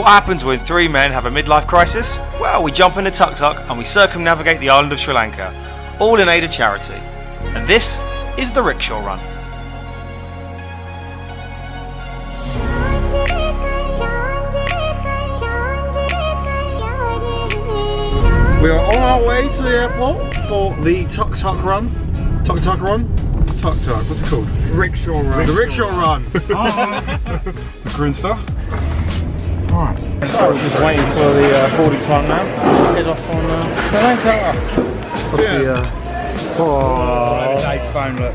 What happens when three men have a midlife crisis? Well, we jump in a Tuk Tuk and we circumnavigate the island of Sri Lanka, all in aid of charity. And this is the Rickshaw Run. We are on our way to the airport for the Tuk Tuk Run. Tuk Tuk Run? Tuk Tuk, what's it called? Rickshaw Run. The Rickshaw Run. The green stuff. Alright. So we're just waiting for the boarding time now. Head off on Sri Lanka. Oh, nice phone look.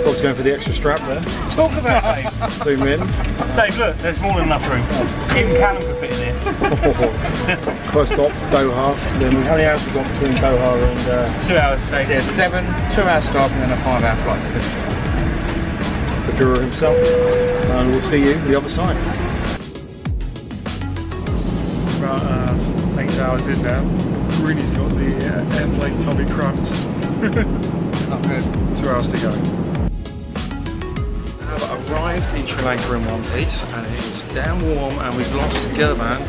Bob's going for the extra strap there. Talk about Dave. Zoom in. Dave, look, there's more than enough room. Even Callum could fit in here. First stop, Doha. Then how many hours have we got between Doha and 2 hours stay. Yeah, 7, 2 hour stop and then a 5 hour flight to the Guru himself? And we'll see you the other side. About 8 hours in now. Grinny's got the airplane Tommy cramps. Not good. 2 hours to go. We have arrived in Sri Lanka in one piece, and it is damn warm, and we've lost Gurban.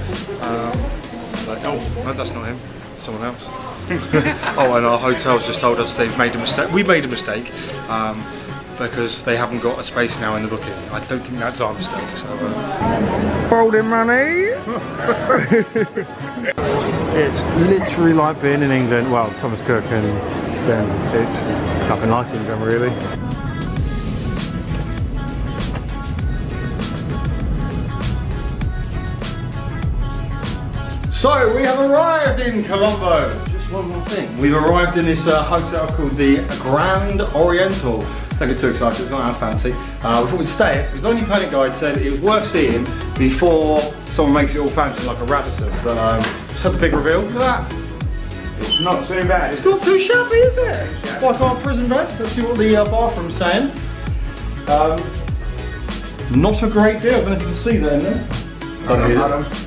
Oh, no, that's not him. Someone else. Oh, and our hotel's just told us they've made a mistake. We made a mistake because they haven't got a space now in the booking. I don't think that's our mistake. So. Folding money. It's literally like being in England. Well, Thomas Cook and then it's nothing like England really. So we have arrived in Colombo. Just one more thing. We've arrived in this hotel called the Grand Oriental. Don't get too excited, it's not that fancy. We thought we'd stay because the Only Planet guide said it was worth seeing before someone makes it all fancy like a Radisson. But just had the big reveal. Look at that. It's not too bad. It's not too shabby, is it? Yeah. Like our prison bed. Let's see what the bathroom's saying. Not a great deal. I don't know if you can see that in there.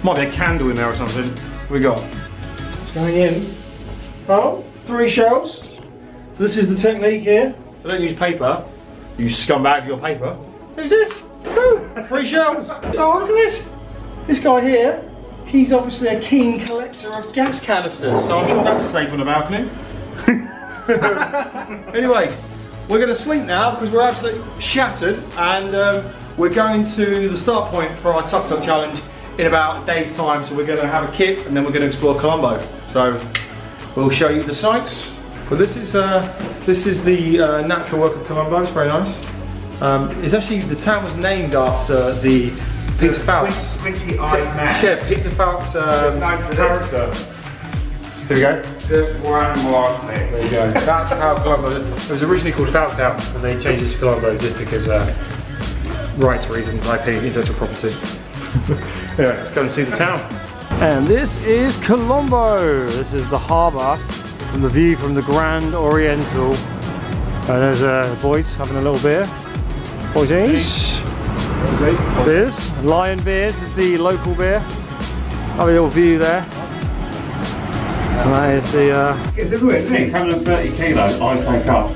Might be a candle in there or something. What we got? It's going in. Oh, 3 shelves. So this is the technique here. I don't use paper. You scumbags your paper. Who's this? Oh, 3 shelves. Oh, look at this. This guy here. He's obviously a keen collector of gas canisters, so I'm sure that's safe on the balcony. Anyway, we're going to sleep now because we're absolutely shattered, and we're going to the start point for our Tuk Tuk challenge in about a day's time. So we're going to have a kip, and then we're going to explore Colombo. So we'll show you the sights. But this is the natural work of Colombo. It's very nice. It's actually, the town was named after the Peter Falk's. Squinty-eyed man. Yeah, Peter Falk's character. Here we go. Just one more thing. There you go. That's how Colombo. It was originally called Falktown, and they changed it to Colombo just because rights reasons, IP, intellectual property. Yeah, let's go and see the town. And this is Colombo. This is the harbour from the view from the Grand Oriental. And there's boys having a little beer. Boysies. Beers. Lion Beers is the local beer. Have a little view there. And that is the. It's a bit 630 kilos. I take up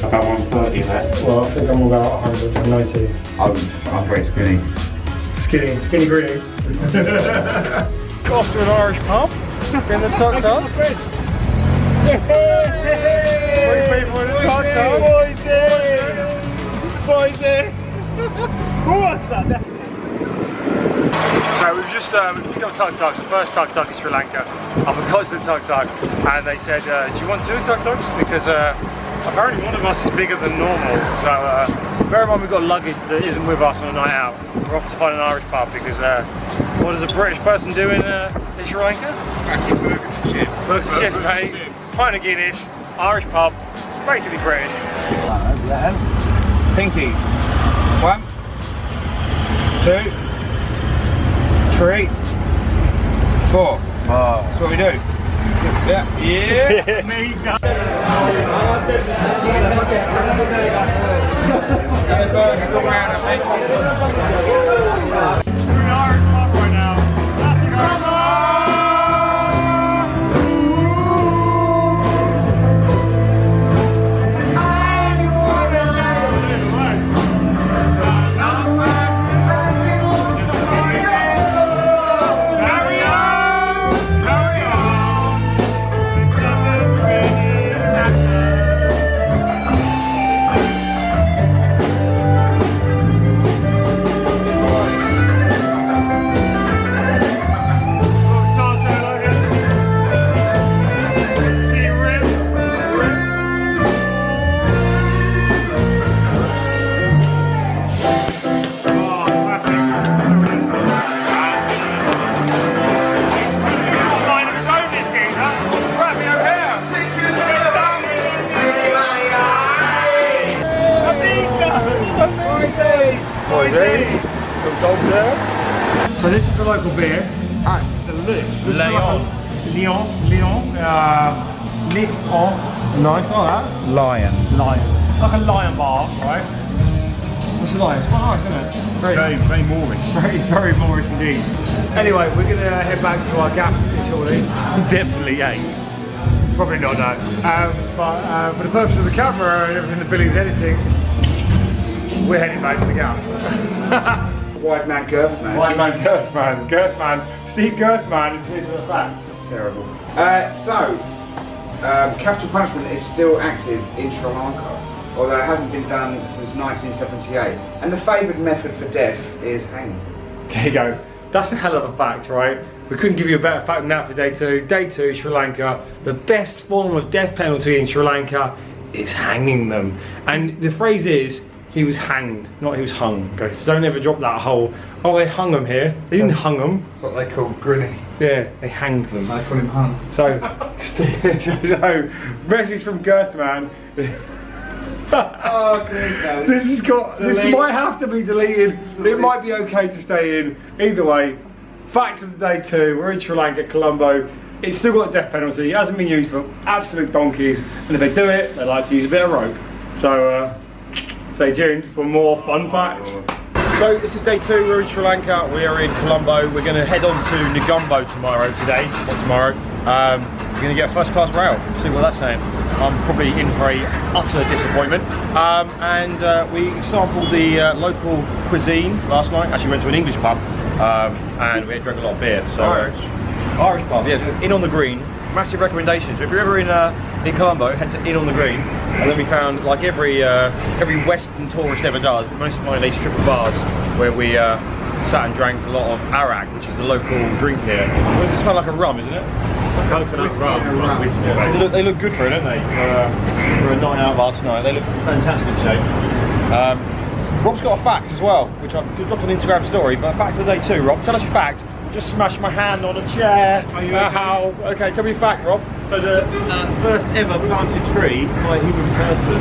about 130 there. Well, I think I'm about 190. I'm very skinny. Skinny Grinny. Off to an Irish pub in the Tuk Tuk. 3 people in the Tuk Tuk. What's that? That's it. So we've just picked up Tuk Tuks, the first Tuk Tuk in Sri Lanka. And we got to the Tuk Tuk and they said, do you want 2 Tuk Tuks? Because apparently one of us is bigger than normal. So bear in mind we've got luggage that isn't with us on a night out. We're off to find an Irish pub because what does a British person do in Sri Lanka? Fucking burgers and chips. Burgers and chips, mate. Pint of Guinness, Irish pub, basically British. Pinkies. 1, 2, 3, 4. That's what we do. Yeah. Me done. We're in an Irish pub right now. Classic Irish pub. local beer. Leon. Nice, like that. Lion. Like a lion bar, right? What's the lion? It's quite nice, isn't it? Very Moorish. It's very Moorish indeed. Anyway, we're going to head back to our gaff shortly. Definitely ain't. Probably not, no. But for the purpose of the camera and everything that Billy's editing, we're heading back to the gaff. Wide man, girth man. White man, girth man, Steve Girthman is here for the fact. Terrible. Capital punishment is still active in Sri Lanka, although it hasn't been done since 1978. And the favoured method for death is hanging. There you go. That's a hell of a fact, right? We couldn't give you a better fact than that for day two. Day two, Sri Lanka. The best form of death penalty in Sri Lanka is hanging them. And the phrase is, he was hanged, not he was hung. Okay, so don't ever drop that whole, oh, they hung him here. They didn't hung him. That's what they call Grinny. Yeah, they hanged them. They call him hung. So, message from Girthman. Oh, good. This might have to be deleted. It might be okay to stay in. Either way, fact of the day two, we're in Sri Lanka, Colombo. It's still got a death penalty. It hasn't been used for absolute donkeys. And if they do it, they like to use a bit of rope. So, stay tuned for more fun facts. So this is day two, we're in Sri Lanka, we are in Colombo. We're going to head on to Negombo tomorrow. We're going to get a first class rail, see what that's saying. I'm probably in for a utter disappointment. We sampled the local cuisine last night. Actually went to an English pub and we drank a lot of beer. So, Irish pub, yeah, so In on the Green. Massive recommendation. So if you're ever in Colombo, head to In on the Green. And then we found, like every Western tourist ever does, we managed to find a strip of bars where we sat and drank a lot of arak, which is the local drink here. It's kind of like a rum, isn't it? Coconut rum. They look good for it, don't they? For a night out last night. They look fantastic shape. Rob's got a fact as well, which I've dropped on Instagram story, but a fact of the day too. Rob, tell us your fact. Just smashed my hand on a chair. How? Okay, tell me your fact, Rob. So the first ever planted tree by a human person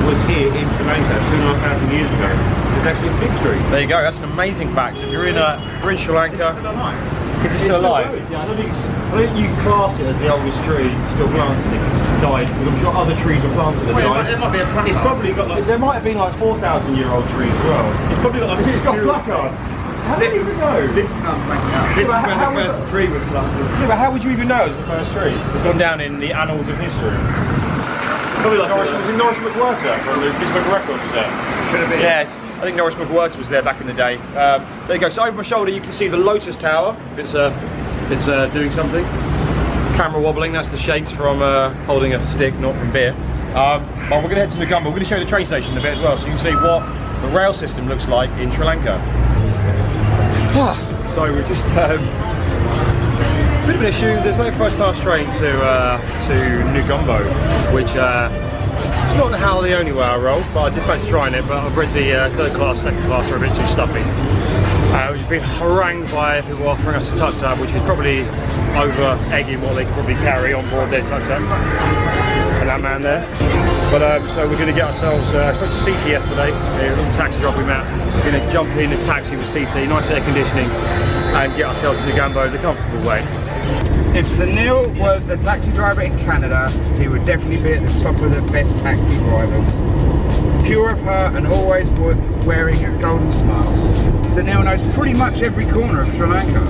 was here in Sri Lanka 2,500 years ago. It's actually a fig tree. There you go. That's an amazing fact. If you're in Sri Lanka, is it still alive? Yeah, I don't think you can class it as the oldest tree still planted if it's died, because I'm sure other trees were planted and died. It might be a placard. It's probably got like, there might have been like 4,000-year-old trees as well. It's probably got like a placard. How do you even know? This is when the first tree was planted. Yeah, but how would you even know it was the first tree? It's gone down in the annals of history. probably like Was it Norris McWhirter from the Guinness Book of Records? Was there? Could have been. Yes, I think Norris McWhirter was there back in the day. There you go. So over my shoulder you can see the Lotus Tower. If it's doing something. Camera wobbling. That's the shakes from holding a stick, not from beer. Well, we're going to head to Negombo. We're going to show you the train station a bit as well, so you can see what the rail system looks like in Sri Lanka. So we're just bit of an issue. There's no first class train to Negombo, which it's not how the only way I roll, but I did fancy trying it. But I've read the third class, second class are a bit too stuffy. We've been harangued by people offering us a Tuk Tuk, which is probably over egging what they could probably carry on board their Tuk Tuk. And that man there. But so we're going to get ourselves, I spoke to CC yesterday, a little taxi driver we met. We're going to jump in a taxi with CC, nice air conditioning, and get ourselves to Negombo the comfortable way. If Sunil was a taxi driver in Canada, he would definitely be at the top of the best taxi drivers. Pure of heart and always wearing a golden smile. Sunil knows pretty much every corner of Sri Lanka.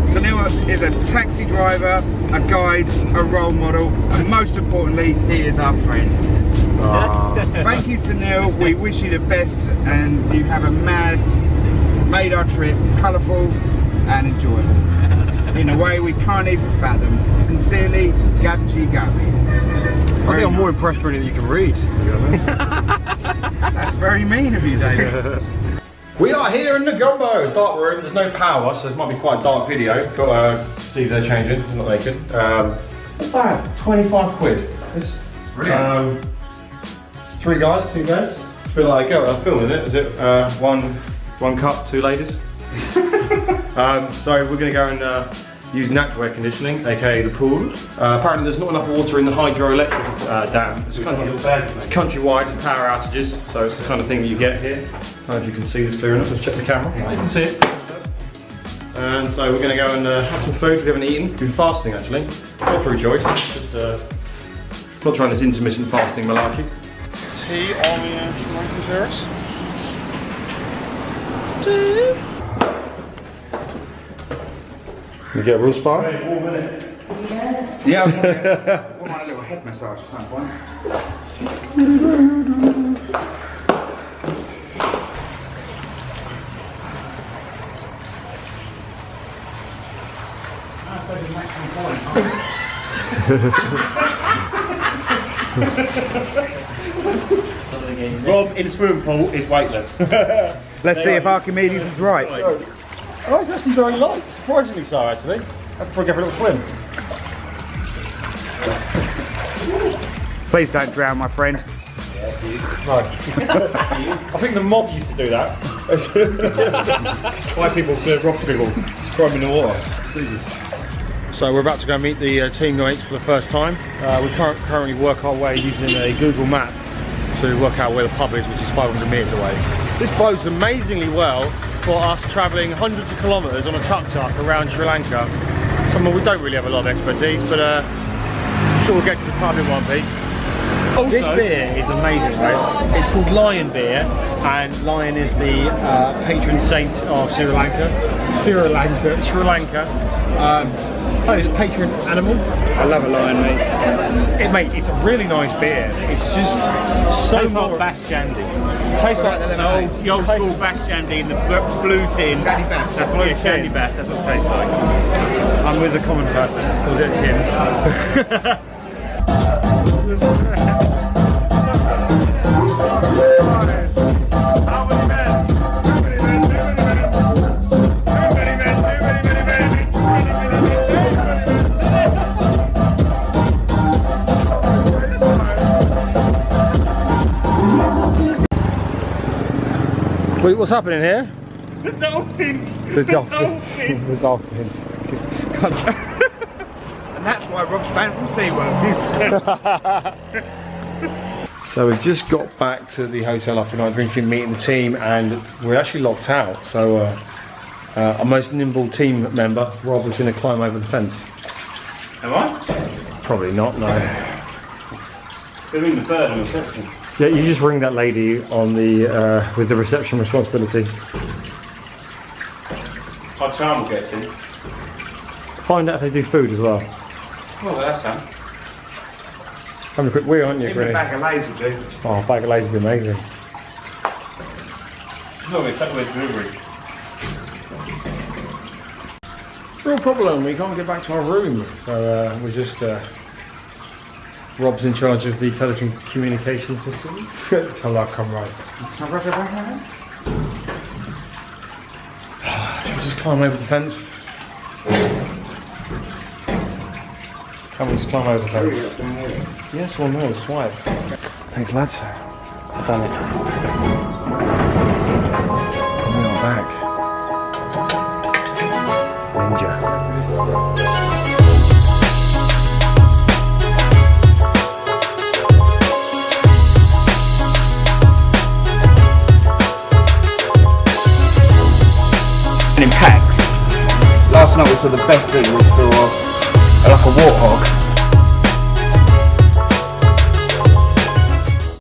Sunil is a taxi driver, a guide, a role model, and most importantly, he is our friend. Thank you, Sunil. We wish you the best, and you have made our trip colourful and enjoyable in a way we can't even fathom. Sincerely, Gabji Gabi. I think I'm more impressed with it than you can read. That's very mean of you, David. We are here in Negombo, dark room. There's no power, so this might be quite a dark video. Got Steve there changing, not naked. What's that? 25 quid. It's brilliant. 3 guys, 2 beds. It's a bit like a film, isn't it? Is it one cup, 2 ladies? So we're going to go and use natural air conditioning, aka the pool. Apparently there's not enough water in the hydroelectric dam. It's countrywide power outages, so it's the kind of thing that you get here. I don't know if you can see this clear enough. Let's check the camera. You can see it. And so we're going to go and have some food we haven't eaten. Been fasting actually, not through choice, just not trying this intermittent fasting malarkey. Tea on the Sri Lankan terrace. You get a real spa? Yeah, I want a little head massage at some point. Rob in the swimming pool is weightless. Let's see if Archimedes is right. Oh, it's actually very light, surprisingly so actually. I'd probably go for a little swim. Please don't drown, my friend. Right. I think the mob used to do that. Why people to rob people, throw them in the water. Jesus. So we're about to go meet the teammates for the first time. We currently work our way using a Google map to work out where the pub is, which is 500 metres away. This bodes amazingly well for us travelling hundreds of kilometres on a Tuk Tuk around Sri Lanka. Somewhere we don't really have a lot of expertise, but I'm sure we'll get to the pub in one piece. Also, this beer is amazing, right? It's called Lion beer, and Lion is the patron saint of Sri Lanka. Sri Lanka. Oh, it's a patron animal. I love a lion, mate. Mate, it's a really nice beer. It's just so Tastes more like Bash Shandy. tastes like The old school Bash Shandy in the blue tin. Shandy Bass. That's what it's Shandy Bass, that's what it tastes like. I'm with the common person because it's him. Wait, what's happening here? The dolphins! The dolphins. The dolphins. And that's why Rob's banned from SeaWorld. So we've just got back to the hotel after night drinking, meeting the team, and we're actually locked out. So our most nimble team member, Rob, is going to climb over the fence. Am I? Probably not, no. They're in the bird on reception. Yeah, you just ring that lady on the with the reception responsibility. Our charm will get in. Find out if they do food as well. Well, that's that. Having a quick wee, aren't you, Even a Grinny? bag of lays will do. Oh, a bag of lays would be amazing. No, we take away the delivery. Real problem, we can't get back to our room. So we're just... Rob's in charge of the telecommunication system. Tell that come right. Should we just climb over the fence? Can we just climb over the fence? Yes or no, swipe. Thanks lads. I've done it. And we are back. Ninja. In packs. Last night we saw the best thing. We saw like a warthog